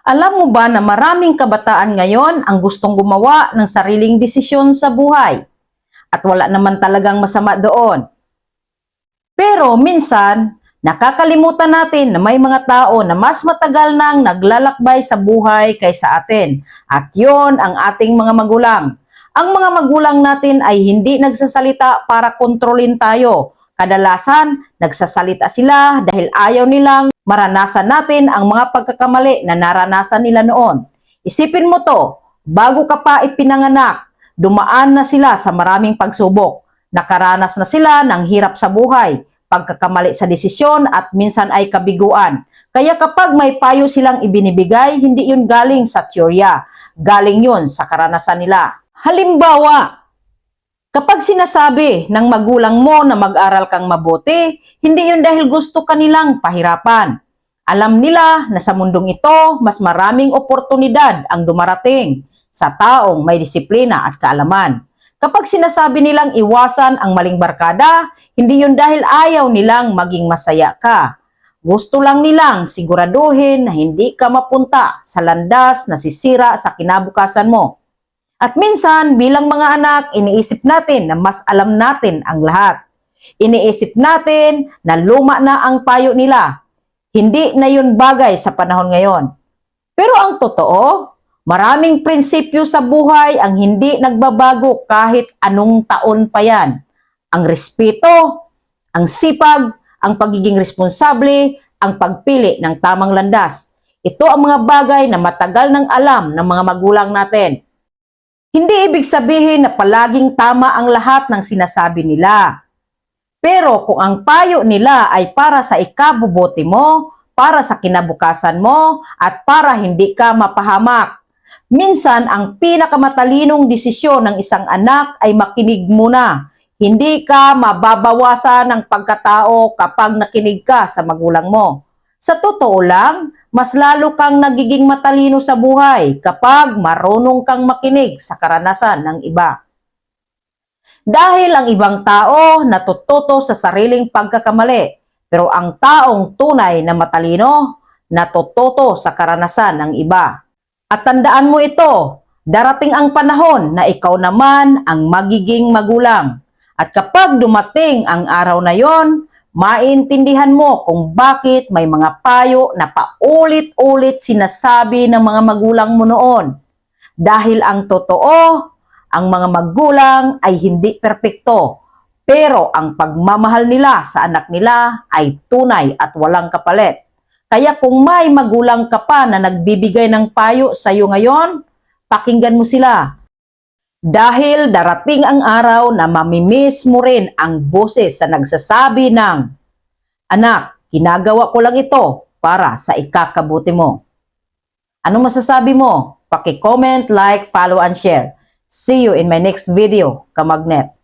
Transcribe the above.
Alam mo ba na maraming kabataan ngayon ang gustong gumawa ng sariling desisyon sa buhay? At wala naman talagang masama doon. Pero minsan, nakakalimutan natin na may mga tao na mas matagal nang naglalakbay sa buhay kaysa atin. At yon ang ating mga magulang. Ang mga magulang natin ay hindi nagsasalita para kontrolin tayo. Kadalasan, nagsasalita sila dahil ayaw nilang maranasan natin ang mga pagkakamali na naranasan nila noon. Isipin mo to, bago ka pa ipinanganak, dumaan na sila sa maraming pagsubok. Nakaranas na sila ng hirap sa buhay, pagkakamali sa desisyon at minsan ay kabiguan. Kaya kapag may payo silang ibinibigay, hindi yun galing sa teorya, galing yun sa karanasan nila. Halimbawa, kapag sinasabi ng magulang mo na mag-aral kang mabuti, hindi yun dahil gusto kanilang pahirapan. Alam nila na sa mundong ito, mas maraming oportunidad ang dumarating sa taong may disiplina at kaalaman. Kapag sinasabi nilang iwasan ang maling barkada, hindi yun dahil ayaw nilang maging masaya ka. Gusto lang nilang siguraduhin na hindi ka mapunta sa landas na sisira sa kinabukasan mo. At minsan, bilang mga anak, iniisip natin na mas alam natin ang lahat. Iniisip natin na luma na ang payo nila. Hindi na yun bagay sa panahon ngayon. Pero ang totoo, maraming prinsipyo sa buhay ang hindi nagbabago kahit anong taon pa yan. Ang respeto, ang sipag, ang pagiging responsable, ang pagpili ng tamang landas. Ito ang mga bagay na matagal nang alam ng mga magulang natin. Hindi ibig sabihin na palaging tama ang lahat ng sinasabi nila. Pero kung ang payo nila ay para sa ikabubuti mo, para sa kinabukasan mo, at para hindi ka mapahamak, minsan ang pinakamatalinong desisyon ng isang anak ay makinig muna. Hindi ka mababawasan ng pagkatao kapag nakinig ka sa magulang mo. Sa totoo lang, mas lalo kang nagiging matalino sa buhay kapag marunong kang makinig sa karanasan ng iba. Dahil ang ibang tao natututo sa sariling pagkakamali, pero ang taong tunay na matalino natututo sa karanasan ng iba. At tandaan mo ito, darating ang panahon na ikaw naman ang magiging magulang. At kapag dumating ang araw na yon, maintindihan mo kung bakit may mga payo na paulit-ulit sinasabi ng mga magulang mo noon. Dahil ang totoo, ang mga magulang ay hindi perpekto, pero ang pagmamahal nila sa anak nila ay tunay at walang kapalit. Kaya kung may magulang ka pa na nagbibigay ng payo sa iyo ngayon, pakinggan mo sila. Dahil darating ang araw na mamimiss mo rin ang boses sa nagsasabi ng, "Anak, ginagawa ko lang ito para sa ikakabuti mo." Anong masasabi mo? Paki-comment, like, follow, and share. See you in my next video, Kamagnet.